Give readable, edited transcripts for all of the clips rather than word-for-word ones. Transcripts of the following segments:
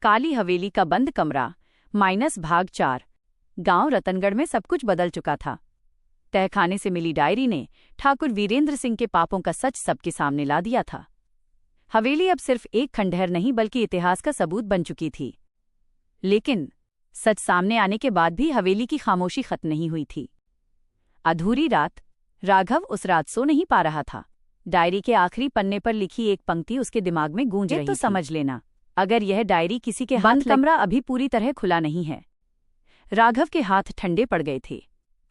काली हवेली का बंद कमरा भाग 4। गांव रतनगढ़ में सब कुछ बदल चुका था। तहखाने से मिली डायरी ने ठाकुर वीरेंद्र सिंह के पापों का सच सबके सामने ला दिया था। हवेली अब सिर्फ एक खंडहर नहीं बल्कि इतिहास का सबूत बन चुकी थी। लेकिन सच सामने आने के बाद भी हवेली की खामोशी खत्म नहीं हुई थी। अधूरी रात। राघव उस रात सो नहीं पा रहा था। डायरी के आखिरी पन्ने पर लिखी एक पंक्ति उसके दिमाग में गूंज रही थी। समझ लेना, अगर यह डायरी किसी के बंद कमरा अभी पूरी तरह खुला नहीं है। राघव के हाथ ठंडे पड़ गए थे।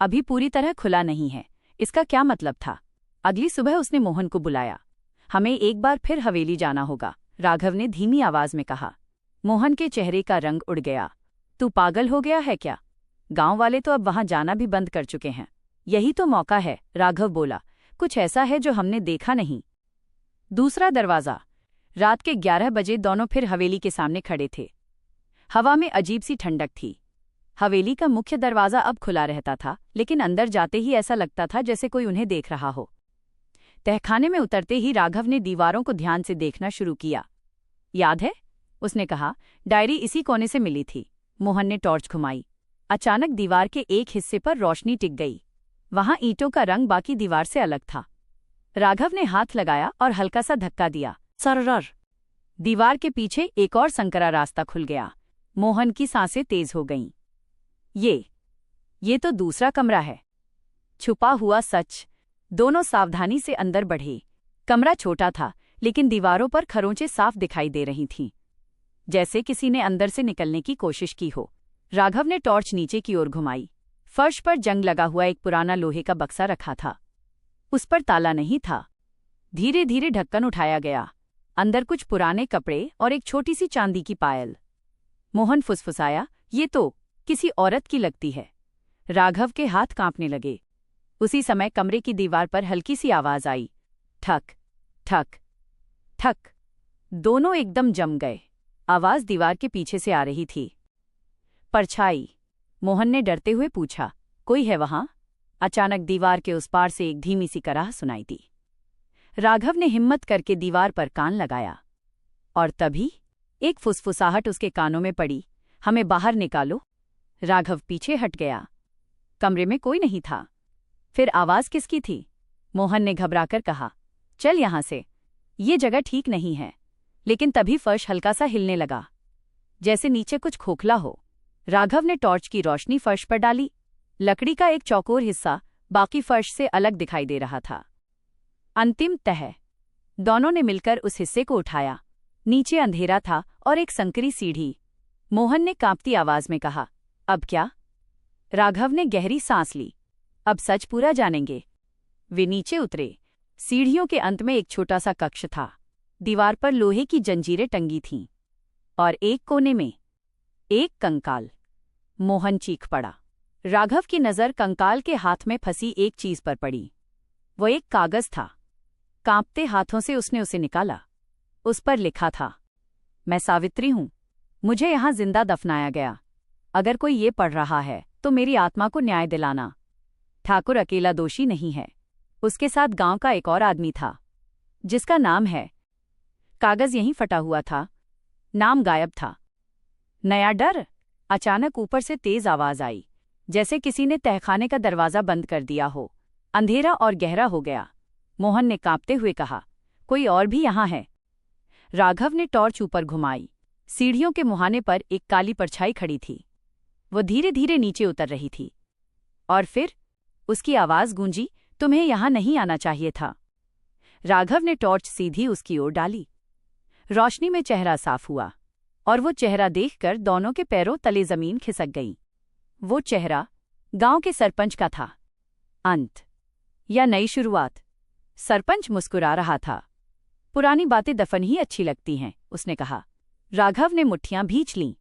अभी पूरी तरह खुला नहीं है, इसका क्या मतलब था? अगली सुबह उसने मोहन को बुलाया। हमें एक बार फिर हवेली जाना होगा, राघव ने धीमी आवाज में कहा। मोहन के चेहरे का रंग उड़ गया। तू पागल हो गया है क्या? गांव वाले तो अब वहां जाना भी बंद कर चुके हैं। यही तो मौका है, राघव बोला। कुछ ऐसा है जो हमने देखा नहीं। दूसरा दरवाजा। रात के 11 बजे दोनों फिर हवेली के सामने खड़े थे। हवा में अजीब सी ठंडक थी। हवेली का मुख्य दरवाजा अब खुला रहता था, लेकिन अंदर जाते ही ऐसा लगता था जैसे कोई उन्हें देख रहा हो। तहखाने में उतरते ही राघव ने दीवारों को ध्यान से देखना शुरू किया। याद है? उसने कहा। डायरी इसी कोने से मिली थी। मोहन ने टॉर्च घुमाई। अचानक दीवार के एक हिस्से पर रोशनी टिक गई। वहां ईंटों का रंग बाकी दीवार से अलग था। राघव ने हाथ लगाया और हल्का सा धक्का दिया। सरर। दीवार के पीछे एक और संकरा रास्ता खुल गया। मोहन की सांसें तेज हो गईं। ये तो दूसरा कमरा है। छुपा हुआ सच। दोनों सावधानी से अंदर बढ़े। कमरा छोटा था, लेकिन दीवारों पर खरोंचें साफ दिखाई दे रही थीं, जैसे किसी ने अंदर से निकलने की कोशिश की हो। राघव ने टॉर्च नीचे की ओर घुमाई। फर्श पर जंग लगा हुआ एक पुराना लोहे का बक्सा रखा था। उस पर ताला नहीं था। धीरे धीरे ढक्कन उठाया गया। अंदर कुछ पुराने कपड़े और एक छोटी सी चांदी की पायल। मोहन फुसफुसाया, ये तो किसी औरत की लगती है। राघव के हाथ कांपने लगे। उसी समय कमरे की दीवार पर हल्की सी आवाज आई। ठक ठक ठक। दोनों एकदम जम गए। आवाज दीवार के पीछे से आ रही थी। परछाई। मोहन ने डरते हुए पूछा, कोई है वहां? अचानक दीवार के उस पार से एक धीमी सी कराह सुनाई दी। राघव ने हिम्मत करके दीवार पर कान लगाया, और तभी एक फुसफुसाहट उसके कानों में पड़ी। हमें बाहर निकालो। राघव पीछे हट गया। कमरे में कोई नहीं था। फिर आवाज किसकी थी? मोहन ने घबराकर कहा, चल यहां से, ये जगह ठीक नहीं है। लेकिन तभी फर्श हल्का सा हिलने लगा, जैसे नीचे कुछ खोखला हो। राघव ने टॉर्च की रोशनी फर्श पर डाली। लकड़ी का एक चौकोर हिस्सा बाकी फर्श से अलग दिखाई दे रहा था। अंतिम तह। दोनों ने मिलकर उस हिस्से को उठाया। नीचे अंधेरा था और एक संकरी सीढ़ी। मोहन ने कांपती आवाज में कहा, अब क्या? राघव ने गहरी सांस ली। अब सच पूरा जानेंगे। वे नीचे उतरे। सीढ़ियों के अंत में एक छोटा सा कक्ष था। दीवार पर लोहे की जंजीरें टंगी थीं, और एक कोने में एक कंकाल। मोहन चीख पड़ा। राघव की नजर कंकाल के हाथ में फंसी एक चीज पर पड़ी। वो एक कागज था। कांपते हाथों से उसने उसे निकाला। उस पर लिखा था, मैं सावित्री हूं। मुझे यहां जिंदा दफनाया गया। अगर कोई ये पढ़ रहा है तो मेरी आत्मा को न्याय दिलाना। ठाकुर अकेला दोषी नहीं है। उसके साथ गांव का एक और आदमी था, जिसका नाम है। कागज यहीं फटा हुआ था। नाम गायब था। नया डर। अचानक ऊपर से तेज आवाज आई, जैसे किसी ने तहखाने का दरवाजा बंद कर दिया हो। अंधेरा और गहरा हो गया। मोहन ने कांपते हुए कहा, कोई और भी यहां है? राघव ने टॉर्च ऊपर घुमाई। सीढ़ियों के मुहाने पर एक काली परछाई खड़ी थी। वो धीरे धीरे नीचे उतर रही थी। और फिर उसकी आवाज गूंजी, तुम्हें यहां नहीं आना चाहिए था। राघव ने टॉर्च सीधी उसकी ओर डाली। रोशनी में चेहरा साफ हुआ, और वो चेहरा देखकर दोनों के पैरों तले जमीन खिसक गई। वो चेहरा गांव के सरपंच का था। अंत या नई शुरुआत? सरपंच मुस्कुरा रहा था। पुरानी बातें दफन ही अच्छी लगती हैं, उसने कहा। राघव ने मुट्ठियां भींच लीं।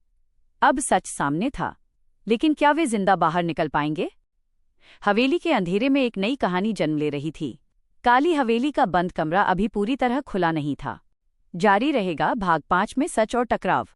अब सच सामने था, लेकिन क्या वे जिंदा बाहर निकल पाएंगे? हवेली के अंधेरे में एक नई कहानी जन्म ले रही थी। काली हवेली का बंद कमरा अभी पूरी तरह खुला नहीं था। जारी रहेगा भाग 5 में सच और टकराव।